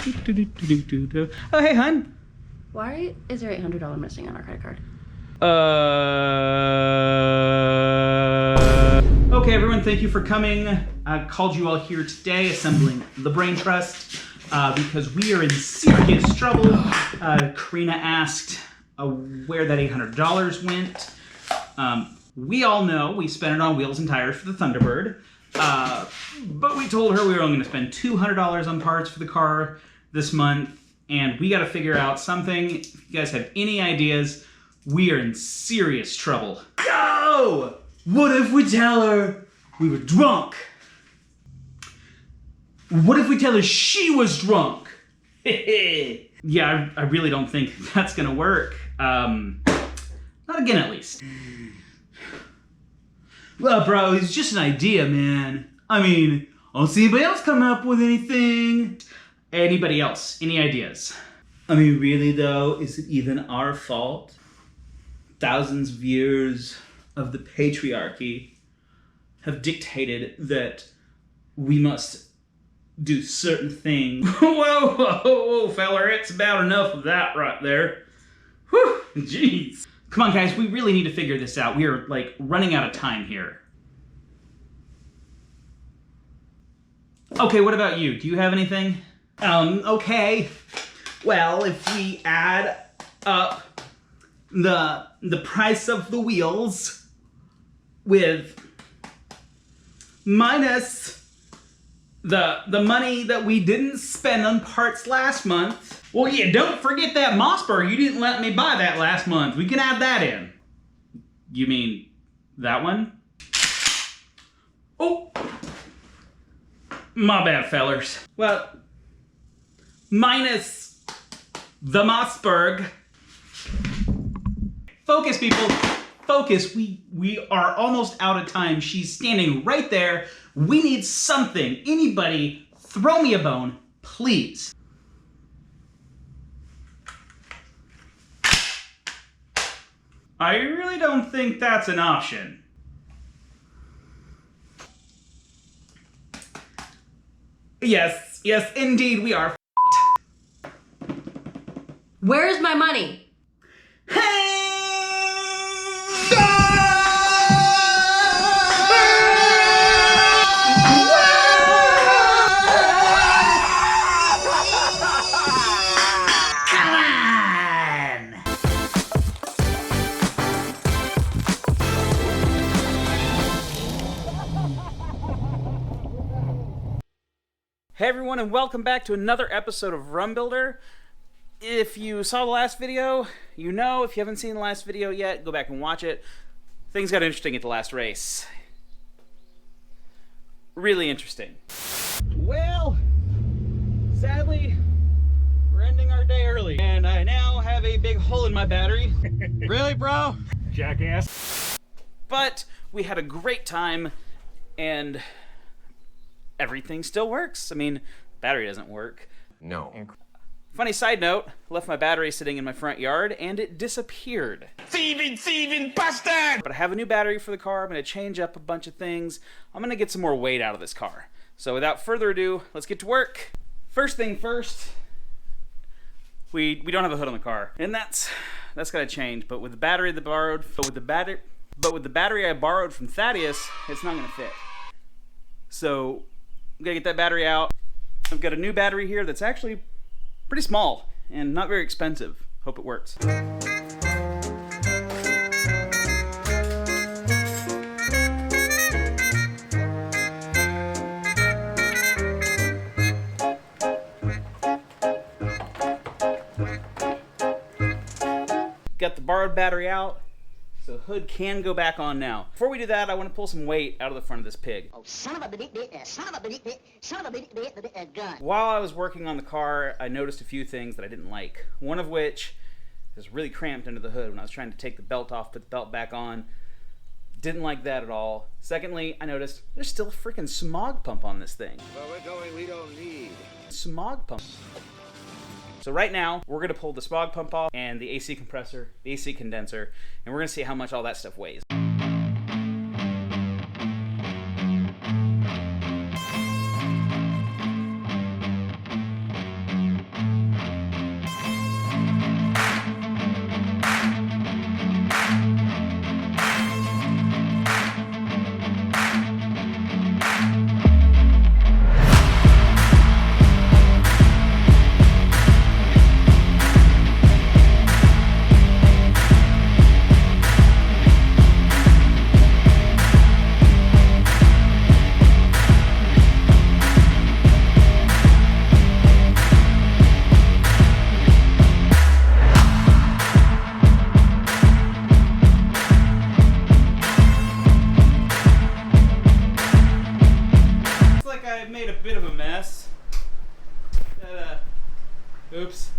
Oh, hey, hun. Why is there $800 missing on our credit card? Okay, everyone, thank you for coming. I called you all here today, assembling the Brain Trust, because we are in serious trouble. Karina asked where that $800 went. We all know we spent it on wheels and tires for the Thunderbird, but we told her we were only going to spend $200 on parts for the car this month, and we got to figure out something. If you guys have any ideas, we are in serious trouble. Yo! What if we tell her we were drunk? What if we tell her she was drunk? Yeah, I really don't think that's gonna work. Not again, at least. Well, bro, it's just an idea, man. I mean, I don't see anybody else coming up with anything. Anybody else? Any ideas? I mean, really, though, is it even our fault? Thousands of years of the patriarchy have dictated that we must do certain things. Whoa, feller, it's about enough of that right there. Whew, jeez. Come on, guys, we really need to figure this out. We are, running out of time here. Okay, what about you? Do you have anything? Okay. Well, if we add up the price of the wheels with minus the money that we didn't spend on parts last month. Well, yeah, don't forget that Mossberg. You didn't let me buy that last month. We can add that in. You mean that one? Oh, my bad, fellers. Well, minus the Mossberg. Focus, people. Focus. We are almost out of time. She's standing right there. We need something. Anybody, throw me a bone, please. I really don't think that's an option. Yes, indeed, we are f***ed. Where's my money? Hey everyone, and welcome back to another episode of Run Builder. If you saw the last video, you know. If you haven't seen the last video yet, go back and watch it. Things got interesting at the last race. Really interesting. Well, sadly, we're ending our day early, and I now have a big hole in my battery. Really, bro? Jackass. But we had a great time, and everything still works. I mean, battery doesn't work. No. Funny side note, left my battery sitting in my front yard and it disappeared. Thieving, bastard! But I have a new battery for the car. I'm going to change up a bunch of things. I'm going to get some more weight out of this car. So without further ado, let's get to work. First thing first, we don't have a hood on the car. And that's got to change. But with the battery I borrowed from Thaddeus, it's not going to fit. So I'm gonna get that battery out. I've got a new battery here that's actually pretty small and not very expensive. Hope it works. Got the borrowed battery out. So hood can go back on now. Before we do that, I want to pull some weight out of the front of this pig. Oh, son of a gun. While I was working on the car, I noticed a few things that I didn't like. One of which is really cramped under the hood when I was trying to take the belt off, put the belt back on. Didn't like that at all. Secondly, I noticed there's still a freaking smog pump on this thing. Where we're going, we don't need. Smog pump. So right now, we're going to pull the smog pump off and the AC compressor, the AC condenser, and we're going to see how much all that stuff weighs. Oops.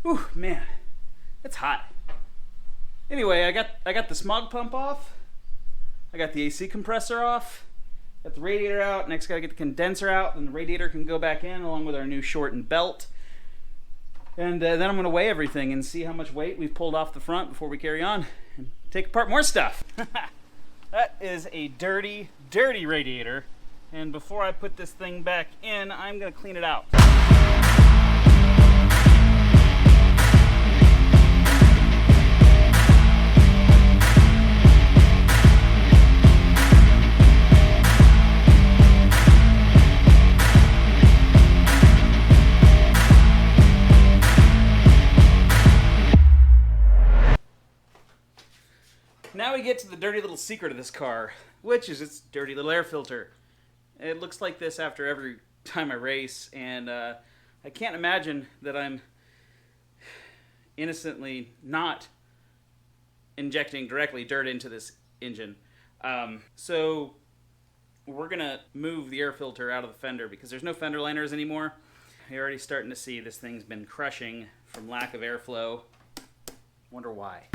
Whew, man, it's hot. Anyway, I got the smog pump off. I got the AC compressor off. Got the radiator out. Next, gotta get the condenser out, and the radiator can go back in along with our new shortened belt. And then I'm gonna weigh everything and see how much weight we've pulled off the front before we carry on and take apart more stuff. That is a dirty, dirty radiator. And before I put this thing back in, I'm gonna clean it out. Now we get to the dirty little secret of this car, which is its dirty little air filter. It looks like this after every time I race, and I can't imagine that I'm innocently not injecting directly dirt into this engine. So we're gonna move the air filter out of the fender because there's no fender liners anymore. You're already starting to see this thing's been crushing from lack of airflow. Wonder why.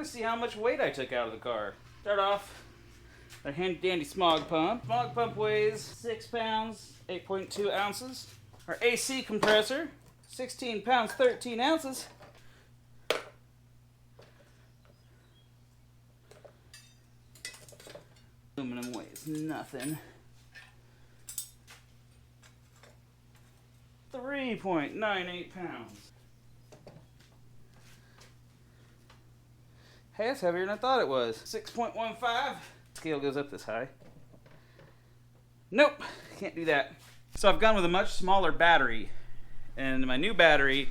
See how much weight I took out of the car. Start off our handy dandy smog pump. Smog pump weighs 6 pounds, 8.2 ounces. Our AC compressor, 16 pounds, 13 ounces. Aluminum weighs nothing. 3.98 pounds. Hey, that's heavier than I thought it was. 6.15. Scale goes up this high. Nope, can't do that. So I've gone with a much smaller battery, and my new battery,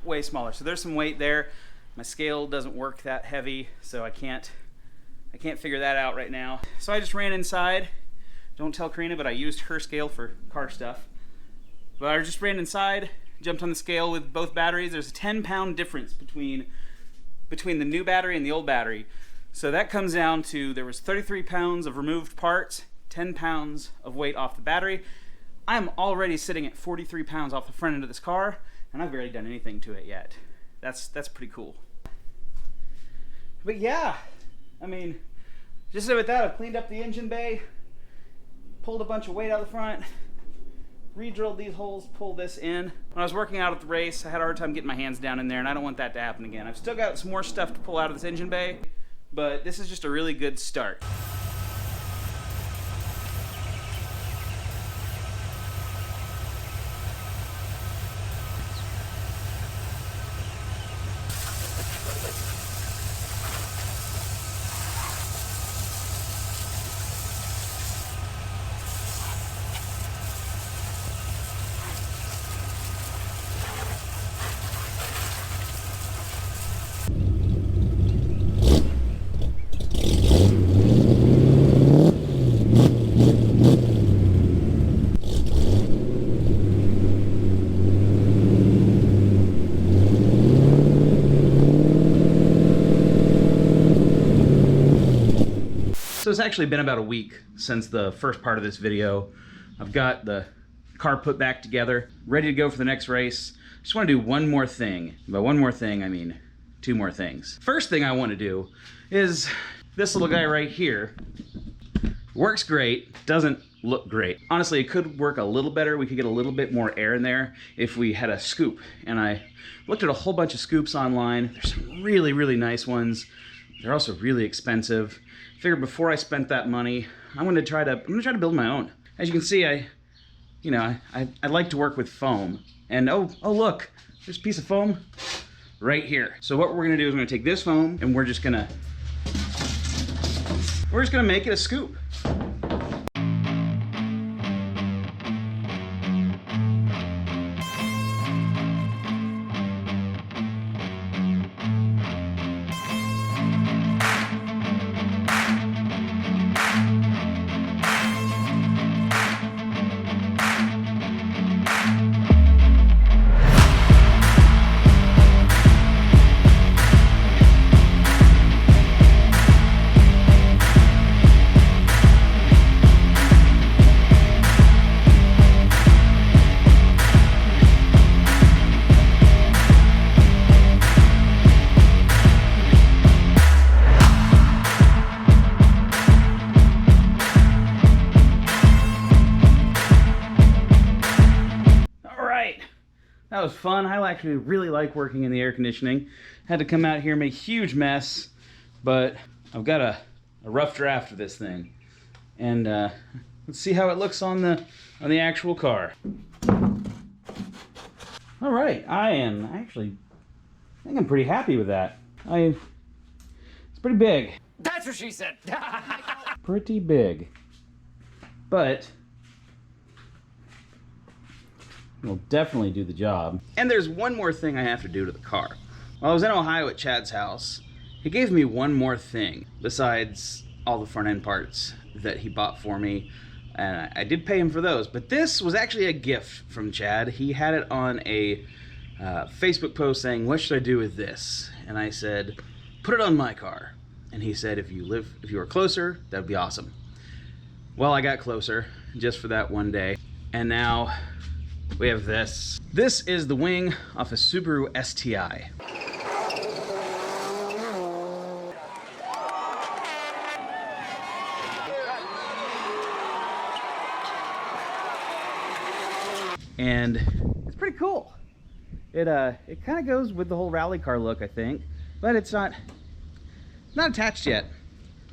way smaller. So there's some weight there. My scale doesn't work that heavy, so I can't figure that out right now. So I just ran inside. Don't tell Karina, but I used her scale for car stuff. But I just ran inside, jumped on the scale with both batteries. There's a 10-pound difference between the new battery and the old battery. So that comes down to, there was 33 pounds of removed parts, 10 pounds of weight off the battery. I'm already sitting at 43 pounds off the front end of this car, and I've barely done anything to it yet. That's pretty cool. But yeah, I mean, just with that, I've cleaned up the engine bay, pulled a bunch of weight out of the front, re-drilled these holes, pulled this in. When I was working out at the race, I had a hard time getting my hands down in there, and I don't want that to happen again. I've still got some more stuff to pull out of this engine bay, but this is just a really good start. So it's actually been about a week since the first part of this video. I've got the car put back together, ready to go for the next race. Just want to do one more thing. By one more thing, I mean 2 more things. First thing I want to do is this little guy right here. Works great, doesn't look great. Honestly, it could work a little better. We could get a little bit more air in there if we had a scoop. And I looked at a whole bunch of scoops online. There's some really, really nice ones. They're also really expensive. Figured before I spent that money, I'm gonna try to build my own. As you can see, I like to work with foam. And oh look, there's a piece of foam right here. So what we're gonna do is we're gonna take this foam and we're just gonna make it a scoop. was fun. I actually really like working in the air conditioning. Had to come out here and make a huge mess, but I've got a rough draft of this thing. And let's see how it looks on the actual car. All right, I think I'm pretty happy with that. It's pretty big. That's what she said. Pretty big. But it'll definitely do the job. And there's one more thing I have to do to the car. While I was in Ohio at Chad's house, he gave me one more thing besides all the front end parts that he bought for me. And I did pay him for those, but this was actually a gift from Chad. He had it on a Facebook post saying, "What should I do with this?" And I said, "Put it on my car." And he said, if you were closer, that would be awesome. Well, I got closer just for that one day. And now we have this. This is the wing off a Subaru STI. And it's pretty cool. It kind of goes with the whole rally car look, I think, but it's not attached yet.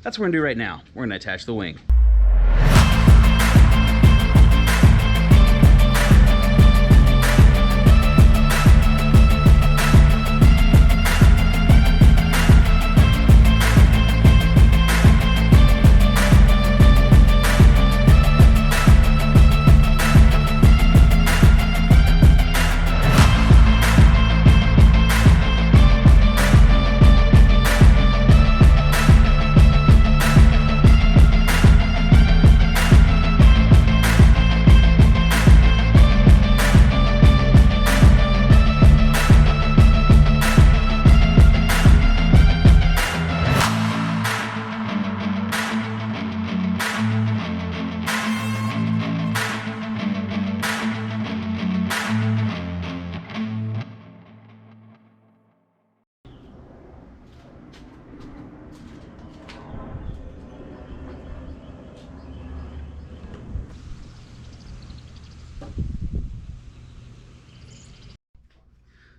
That's what we're gonna do right now. We're gonna attach the wing.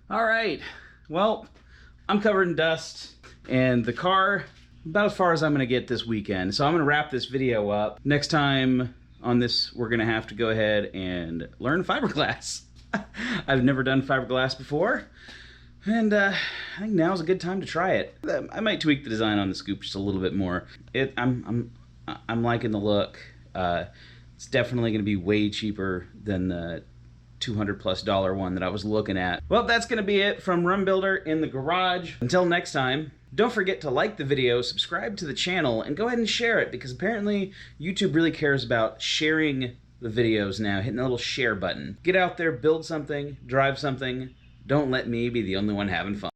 All right, well, I'm covered in dust and the car about as far as I'm gonna get this weekend. So I'm gonna wrap this video up. Next time on this, we're gonna have to go ahead and learn fiberglass. I've never done fiberglass before, and I think now's a good time to try it. I might tweak the design on the scoop just a little bit more. I'm liking the look. It's definitely gonna be way cheaper than the $200+ one that I was looking at. Well, that's gonna be it from Rum Builder in the garage. Until next time, don't forget to like the video, subscribe to the channel, and go ahead and share it, because apparently YouTube really cares about sharing the videos now, hitting the little share button. Get out there, build something, drive something. Don't let me be the only one having fun.